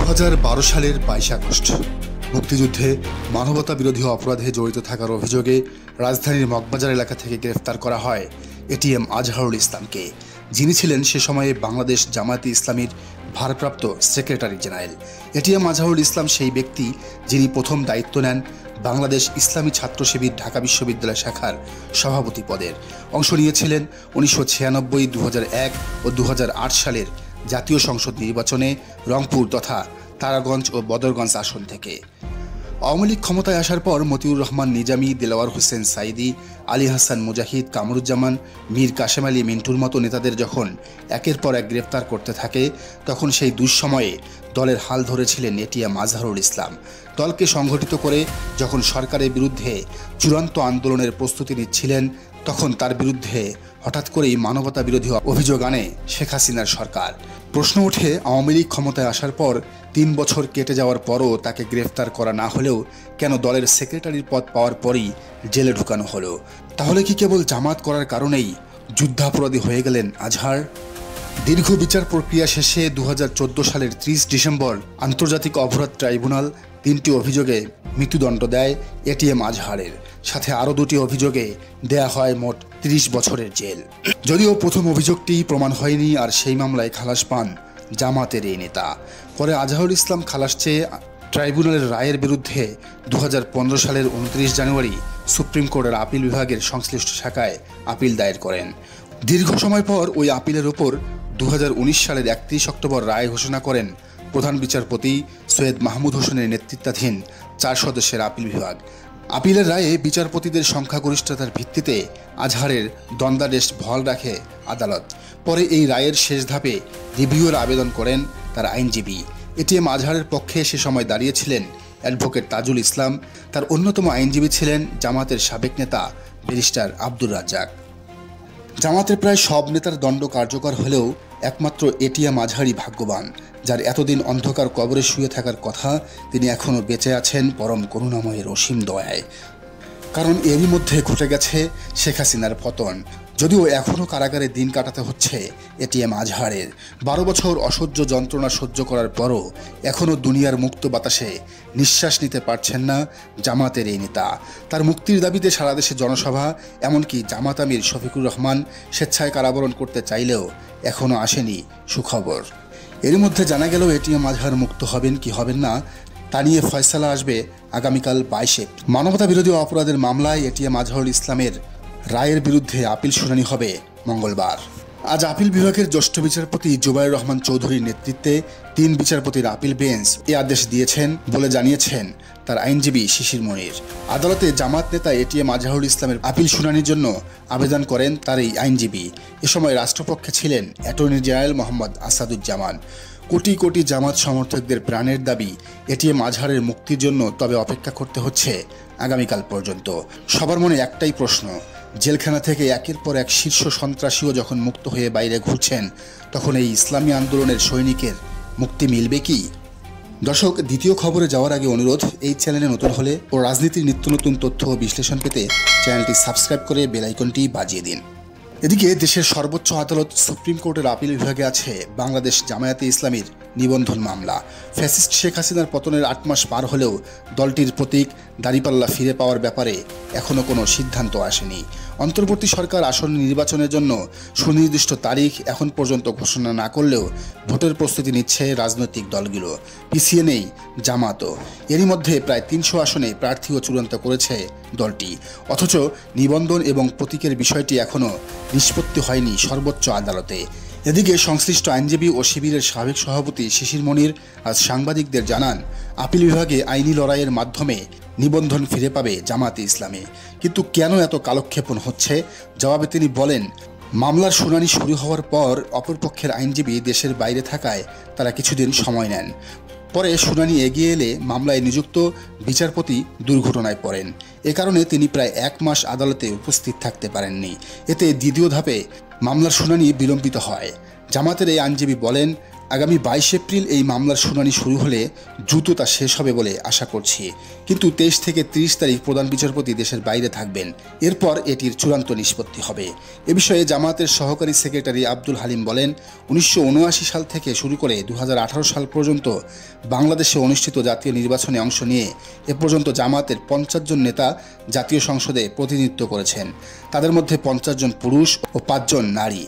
2012 সালের 22 আগস্ট মুক্তিযুদ্ধে মানবতা বিরোধী অপরাধে জড়িত থাকার অভিযোগে রাজধানীর মগবাজার এলাকা থেকে গ্রেফতার করা হয় এটিএম আজহারুল ইসলামকে, যিনি ছিলেন সে সময়ে বাংলাদেশ জামায়াতে ইসলামীর ভারপ্রাপ্ত secretary general. ATM Azharul Islam সেই ব্যক্তি যিনি প্রথম দায়িত্ব নেন বাংলাদেশ ইসলামী ছাত্র শিবির ঢাকা বিশ্ববিদ্যালয় শাখার সভাপতি পদের। অংশ নিয়েছিলেন 1996, 2001 ও 2008 সালের জাতীয় সংসদ নির্বাচনে রংপুর তথা তারাগঞ্জ ও বদরগঞ্জ আসন থেকে। আওয়ামী লীগ ক্ষমতায় আসার পর মতিউর রহমান নিজামী, দেলাওয়ার হোসেন সাইদি, আলী হাসান মুজাহিদ, কামরুজ্জামান, মীর কাশেম আলী মিন্টুর মতো নেতাদের যখন একের পর এক গ্রেফতার করতে থাকে, তখন সেই দুঃসময়ে দলের হাল ধরেছিলেন এটিএম আজহারুল ইসলাম। দলকে সংগঠিত করে যখন সরকারের বিরুদ্ধে চূড়ান্ত আন্দোলনের প্রস্তুতি নিচ্ছিলেন, তখন তার বিরুদ্ধে হঠাৎ করেই মানবতা বিরোধী অভিযোগ আনে শেখ হাসিনার সরকার। প্রশ্ন ওঠে, আওয়ামী লীগ ক্ষমতায় আসার পর 3 বছর কেটে যাওয়ার পরও তাকে গ্রেফতার করা না হলেও কেন দলের সেক্রেটারির পদ পাওয়ার পরই জেলে ঢুকানো হলো? তাহলে কি কেবল জামাত করার কারণেই যুদ্ধাপরাধী হয়ে গেলেন আজহার? দীর্ঘ বিচার প্রক্রিয়া শেষে 2014 সালের 30 ডিসেম্বর আন্তর্জাতিক অপরাধ ট্রাইব্যুনাল 3টি অভিযোগে মৃত্যুদণ্ড দেয় এটিএম আজহারের, সাথে আরও 2টি অভিযোগে দেয়া হয় মোট 30 বছরের জেল। যদিও প্রথম অভিযোগটি প্রমাণ হয়নি, আর সেই মামলায় খালাস পান জামাতের এই নেতা। পরে আজহারুল ইসলাম খালাস চেয়ে ট্রাইব্যুনালের রায়ের বিরুদ্ধে 2015 সালের 29 জানুয়ারি সুপ্রিম কোর্টের আপিল বিভাগের সংশ্লিষ্ট শাখায় আপিল দায়ের করেন। দীর্ঘ সময় পর ওই আপিলের ওপর 2019 সালের 31 অক্টোবর রায় ঘোষণা করেন প্রধান বিচারপতি সৈয়দ মাহমুদ হোসেনের নেতৃত্বাধীন 4 সদস্যের আপিল বিভাগ। আপিলের রায়ে বিচারপতিদের সংখ্যাগরিষ্ঠতার ভিত্তিতে আজহারের দণ্ডাদেশ বহাল রাখে আদালত। পরে এই রায়ের শেষ ধাপে রিভিউয়ের আবেদন করেন তার আইনজীবী। এটিএম আজহারের পক্ষে সে সময় দাঁড়িয়েছিলেন অ্যাডভোকেট তাজুল ইসলাম। তার অন্যতম আইনজীবী ছিলেন জামাতের সাবেক নেতা ব্যারিস্টার আব্দুর রাজ্জাক। জামাতের প্রায় সব নেতার দণ্ড কার্যকর হলেও একমাত্র এটিএম আজহারই ভাগ্যবান, যার এতদিন অন্ধকার কবরে শুয়ে থাকার কথা তিনি এখনও বেঁচে আছেন পরম করুণাময়ের অসীম দয়ায়। কারণ এরই মধ্যে ঘটে গেছে শেখ হাসিনার পতন। যদিও এখনও কারাগারে দিন কাটাতে হচ্ছে এটিএম আজহারের। 12 বছর অসহ্য যন্ত্রণা সহ্য করার পরও এখনও দুনিয়ার মুক্ত বাতাসে নিঃশ্বাস নিতে পারছেন না জামাতের এই নেতা। তার মুক্তির দাবিতে সারা দেশে জনসভা, এমনকি জামাত আমির শফিকুর রহমান স্বেচ্ছায় কারাবরণ করতে চাইলেও এখনও আসেনি সুখবর। এর মধ্যে জানা গেল এটিএম আজহার মুক্ত হবেন কি হবেন না তা নিয়ে ফয়সালা আসবে আগামীকাল 22-এ। মানবতা বিরোধী অপরাধের মামলায় এটিএম আজহারুল ইসলামের রায়ের বিরুদ্ধে আপিল শুনানি হবে মঙ্গলবার। আজ আপিল বিভাগের জ্যেষ্ঠ বিচারপতি জুবাইর রহমান চৌধুরীর নেতৃত্বে 3 বিচারপতির আপিল বেঞ্চ এ আদেশ দিয়েছেন বলে জানিয়েছেন তার আইনজীবী শিশির মনির। আদালতে জামাত নেতা এটিএম আজহারুল ইসলামের আপিল শুনানির জন্য আবেদন করেন তার এই আইনজীবী। এ সময় রাষ্ট্রপক্ষে ছিলেন অ্যাটর্নি জেনারেল মোহাম্মদ আসাদুজ্জামান। কোটি কোটি জামাত সমর্থকদের প্রাণের দাবি এটিএম আজহারের মুক্তির জন্য, তবে অপেক্ষা করতে হচ্ছে আগামীকাল পর্যন্ত। সবার মনে একটাই প্রশ্ন, জেলখানা থেকে একের পর এক শীর্ষ সন্ত্রাসীও যখন মুক্ত হয়ে বাইরে ঘুরছেন, তখন এই ইসলামী আন্দোলনের সৈনিকের মুক্তি মিলবে কি? দর্শক, দ্বিতীয় খবরে যাওয়ার আগে অনুরোধ, এই চ্যানেলে নতুন হলে ও রাজনীতির নিত্য নতুন তথ্য ও বিশ্লেষণ পেতে চ্যানেলটি সাবস্ক্রাইব করে বেল আইকনটি বাজিয়ে দিন। এদিকে দেশের সর্বোচ্চ আদালত সুপ্রিম কোর্টের আপিল বিভাগে আছে বাংলাদেশ জামায়াতে ইসলামীর নিবন্ধন মামলা। ফ্যাসিস্ট শেখ হাসিনার পতনের 8 মাস পার হলেও দলটির প্রতীক দাঁড়িপাল্লা ফিরে পাওয়ার ব্যাপারে এখনও কোনো সিদ্ধান্ত আসেনি। অন্তর্বর্তী সরকার আসন্ন নির্বাচনের জন্য সুনির্দিষ্ট তারিখ এখন পর্যন্ত ঘোষণা না করলেও ভোটের প্রস্তুতি নিচ্ছে রাজনৈতিক দলগুলো। পিছিয়ে নেই জামাতও। এরই মধ্যে প্রায় 300 আসনে প্রার্থীও চূড়ান্ত করেছে দলটি। অথচ নিবন্ধন এবং প্রতীকের বিষয়টি এখনও নিষ্পত্তি হয়নি সর্বোচ্চ আদালতে। এদিকে সংশ্লিষ্ট আইনজীবী ও শিবিরের সাবেক সভাপতি শিশির মনির আজ সাংবাদিকদের জানান, আপিল বিভাগে আইনি লড়াইয়ের মাধ্যমে নিবন্ধন ফিরে পাবে জামাতে ইসলামী। কিন্তু কেন এত কালক্ষেপণ হচ্ছে? জবাবে তিনি বলেন, মামলার শুনানি শুরু হওয়ার পর অপরপক্ষের আইনজীবী দেশের বাইরে থাকায় তারা কিছুদিন সময় নেন। পরে শুনানি এগিয়ে এলে মামলায় নিযুক্ত বিচারপতি দুর্ঘটনায় পড়েন। এ কারণে তিনি প্রায় 1 মাস আদালতে উপস্থিত থাকতে পারেননি। এতে দ্বিতীয় ধাপে মামলার শুনানি বিলম্বিত হয়। জামাতের এই আইনজীবী বলেন, আগামী 22 এপ্রিল এই মামলার শুনানি শুরু হলে দ্রুত তা শেষ হবে বলে আশা করছি, কিন্তু 23 থেকে 30 তারিখ প্রধান বিচারপতি দেশের বাইরে থাকবেন। এরপর এটির চূড়ান্ত নিষ্পত্তি হবে। এ বিষয়ে জামায়াতের সহকারী সেক্রেটারি আব্দুল হালিম বলেন, 1979 সাল থেকে শুরু করে 2018 সাল পর্যন্ত বাংলাদেশে অনুষ্ঠিত জাতীয় নির্বাচনে অংশ নিয়ে এ পর্যন্ত জামায়াতের 50 জন নেতা জাতীয় সংসদে প্রতিনিধিত্ব করেছেন। তাদের মধ্যে 50 জন পুরুষ ও 5 জন নারী।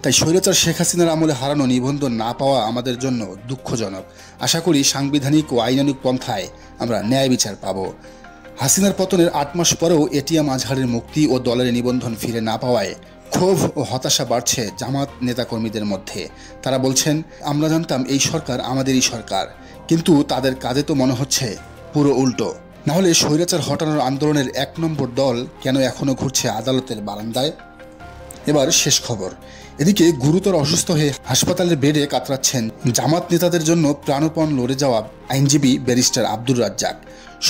তাই স্বৈরাচার শেখ হাসিনার আমলে হারানো নিবন্ধন না পাওয়া আমাদের জন্য দুঃখজনক। আশা করি সাংবিধানিক ও আইনানুগ পন্থায় আমরা ন্যায় বিচার পাব। হাসিনার পতনের 8 মাস পরেও এটিএম আজহারের মুক্তি ও দলের নিবন্ধন ফিরে না পাওয়ায় ক্ষোভ ও হতাশা বাড়ছে জামাত নেতাকর্মীদের মধ্যে। তারা বলছেন, আমরা জানতাম এই সরকার আমাদেরই সরকার, কিন্তু তাদের কাজে তো মনে হচ্ছে পুরো উল্টো। নাহলে স্বৈরাচার হটানোর আন্দোলনের 1 নম্বর দল কেন এখনও ঘুরছে আদালতের বারান্দায়? এবার শেষ খবর। এদিকে গুরুতর অসুস্থ হয়ে হাসপাতালের বেডে কাতরাচ্ছেন জামাত নেতাদের জন্য প্রাণপণ লড়ে যাওয়া আইনজীবী ব্যারিস্টার আব্দুর রাজ্জাক।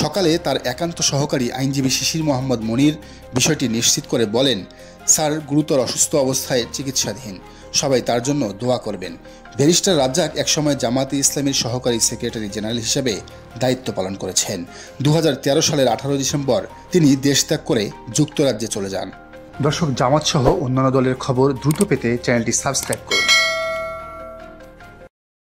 সকালে তার একান্ত সহকারী আইনজীবী শিশির মোহাম্মদ মনির বিষয়টি নিশ্চিত করে বলেন, স্যার গুরুতর অসুস্থ অবস্থায় চিকিৎসাধীন, সবাই তার জন্য দোয়া করবেন। ব্যারিস্টার রাজ্জাক একসময় জামাতে ইসলামীর সহকারী সেক্রেটারি জেনারেল হিসেবে দায়িত্ব পালন করেছেন। 2013 সালের 18 ডিসেম্বর তিনি দেশ ত্যাগ করে যুক্তরাজ্যে চলে যান। দর্শক, জামাত সহ অন্যান্য দলের খবর দ্রুত পেতে চ্যানেলটি সাবস্ক্রাইব করুন।